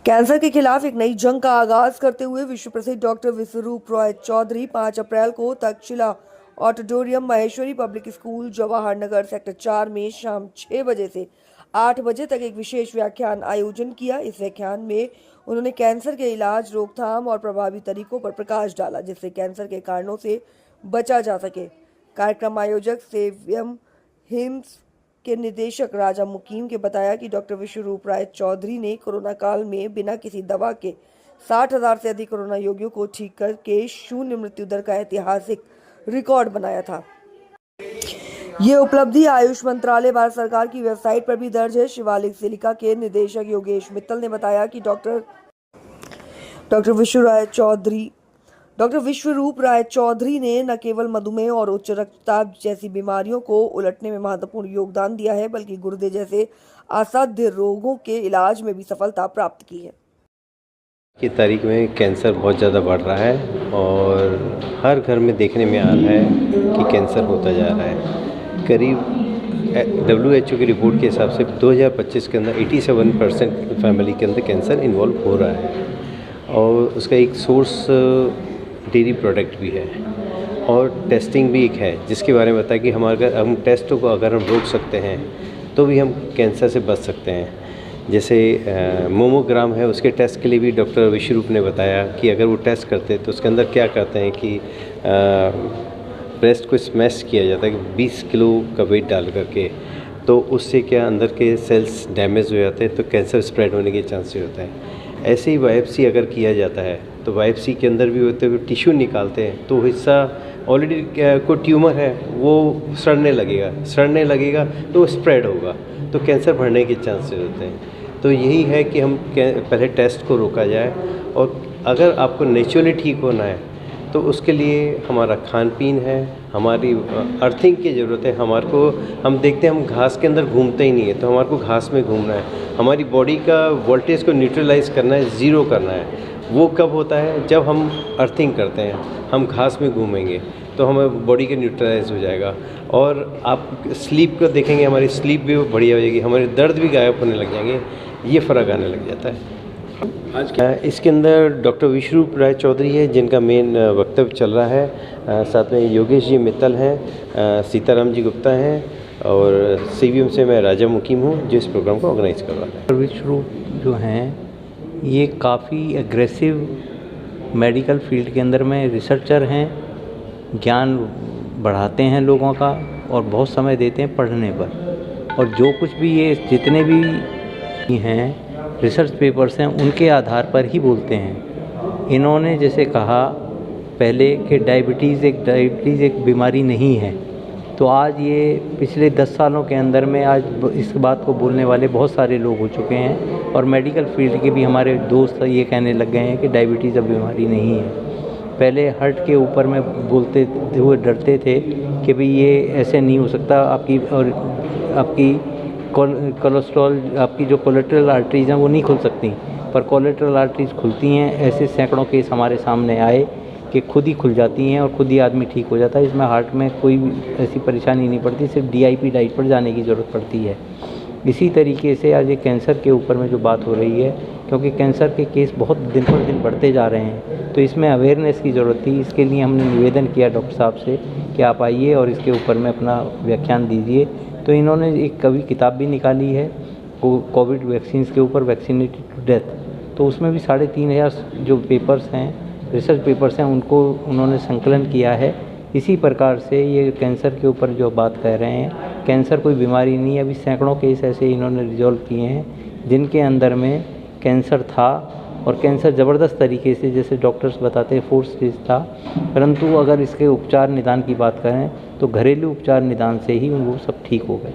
Cancer के खिलाफ एक नई जंग का आगाज करते हुए विश्व प्रसिद्ध डॉक्टर विश्वरूप रॉय चौधरी 5 अप्रैल को Takshashila auditorium Maheshwari public school Jawahar Nagar sector 4 में शाम 6 बजे से 8 बजे तक एक विशेष व्याख्यान आयोजन किया। इस व्याख्यान में उन्होंने कैंसर के इलाज, रोकथाम और प्रभावी तरीकों पर प्रकाश डाला जिससे कैंसर के कारणों से बचा जा सके। कार्यक्रम आयोजक सेव्यम हिम्स के निदेशक राजा मुकीम के बताया कि डॉक्टर विश्वरूप राय चौधरी ने कोरोना काल में बिना किसी दवा के 60,000 से अधिक कोरोना रोगियों को ठीक करके शून्य मृत्यु दर का ऐतिहासिक रिकॉर्ड बनाया था। ये उपलब्धि आयुष मंत्रालय भारत सरकार की वेबसाइट पर भी दर्ज है। शिवालिक सिलिका के निदेशक योगेश मित्तल ने बताया कि डॉक्टर विश्वरूप राय चौधरी ने न केवल मधुमेह और उच्च रक्तचाप जैसी बीमारियों को उलटने में महत्वपूर्ण योगदान दिया है, बल्कि गुर्दे जैसे असाध्य रोगों के इलाज में भी सफलता प्राप्त की है। की तारीख में कैंसर बहुत ज़्यादा बढ़ रहा है और हर घर में देखने में आ रहा है कि कैंसर होता जा रहा है। करीब WHO की रिपोर्ट के हिसाब से 2025 के अंदर 87% फैमिली के अंदर कैंसर इन्वॉल्व हो रहा है और उसका एक सोर्स डेयरी प्रोडक्ट भी है और टेस्टिंग भी एक है जिसके बारे में बताया कि हम टेस्टों को अगर हम रोक सकते हैं तो भी हम कैंसर से बच सकते हैं। जैसे मोमोग्राम है, उसके टेस्ट के लिए भी डॉक्टर विश्वरूप ने बताया कि अगर वो टेस्ट करते हैं तो उसके अंदर क्या करते हैं कि ब्रेस्ट को स्मैश किया जाता है कि 20 किलो का वेट डाल करके, तो उससे क्या अंदर के सेल्स डैमेज हो जाते हैं तो कैंसर स्प्रेड होने के चांसेस होता है। ऐसे ही बायोप्सी अगर किया जाता है तो बायोप्सी के अंदर भी होते हुए टिश्यू निकालते हैं तो हिस्सा ऑलरेडी कोई ट्यूमर है वो सड़ने लगेगा तो स्प्रेड होगा तो कैंसर बढ़ने के चांसेस होते हैं। तो यही है कि हम पहले टेस्ट को रोका जाए और अगर आपको नेचुरली ठीक होना है तो उसके लिए हमारा खान पीन है, हमारी अर्थिंग की ज़रूरत है। हम देखते हैं हम घास के अंदर घूमते ही नहीं है तो हमारे को घास में घूमना है। हमारी बॉडी का वोल्टेज को न्यूट्रलाइज करना है, ज़ीरो करना है। वो कब होता है? जब हम अर्थिंग करते हैं, हम घास में घूमेंगे तो हमारी बॉडी का न्यूट्रलाइज हो जाएगा। और आप स्लीप को देखेंगे, हमारी स्लीप भी बढ़िया हो जाएगी, हमारे दर्द भी गायब होने लग जाएंगे, ये फ़र्क आने लग जाता है। इसके अंदर डॉक्टर विश्वरूप राय चौधरी है जिनका मेन वक्तव्य चल रहा है। साथ में योगेश जी मित्तल हैं, सीताराम जी गुप्ता हैं और सीवीएम से मैं राजा मुकीम हूँ जो इस प्रोग्राम को ऑर्गेनाइज कर रहा है। विश्वरूप जो हैं ये काफ़ी एग्रेसिव मेडिकल फील्ड के अंदर में रिसर्चर हैं, ज्ञान बढ़ाते हैं लोगों का और बहुत समय देते हैं पढ़ने पर। और जो कुछ भी ये जितने भी हैं रिसर्च पेपर्स हैं उनके आधार पर ही बोलते हैं। इन्होंने जैसे कहा पहले कि डायबिटीज़ एक बीमारी नहीं है, तो आज ये पिछले 10 सालों के अंदर में आज इस बात को बोलने वाले बहुत सारे लोग हो चुके हैं और मेडिकल फील्ड के भी हमारे दोस्त ये कहने लग गए हैं कि डायबिटीज़ अब बीमारी नहीं है। पहले हार्ट के ऊपर में बोलते हुए डरते थे कि भाई ये ऐसे नहीं हो सकता, आपकी कोलेस्ट्रॉल, आपकी जो कोलेटरल आर्टरीज़ हैं वो नहीं खुल सकती, पर कोलेटरल आर्टरीज़ खुलती हैं। ऐसे सैकड़ों केस हमारे सामने आए कि खुद ही खुल जाती हैं और खुद ही आदमी ठीक हो जाता है। इसमें हार्ट में कोई ऐसी परेशानी नहीं पड़ती, सिर्फ DIP डाइट पर जाने की ज़रूरत पड़ती है। इसी तरीके से आज ये कैंसर के ऊपर में जो बात हो रही है, क्योंकि कैंसर के केस बहुत दिन पर दिन बढ़ते जा रहे हैं, तो इसमें अवेयरनेस की ज़रूरत थी। इसके लिए हमने निवेदन किया डॉक्टर साहब से कि आप आइए और इसके ऊपर में अपना व्याख्यान दीजिए। तो इन्होंने एक किताब भी निकाली है कोविड वैक्सीन के ऊपर, वैक्सीनेटेड टू डेथ। तो उसमें भी 3,500 जो पेपर्स हैं, रिसर्च पेपर्स हैं, उनको उन्होंने संकलन किया है। इसी प्रकार से ये कैंसर के ऊपर जो बात कह रहे हैं, कैंसर कोई बीमारी नहीं है। अभी सैकड़ों केस ऐसे इन्होंने रिजॉल्व किए हैं जिनके अंदर में कैंसर था और कैंसर ज़बरदस्त तरीके से, जैसे डॉक्टर्स बताते हैं 4 स्टेज था, परंतु अगर इसके उपचार निदान की बात करें तो घरेलू उपचार निदान से ही वो सब ठीक हो गए।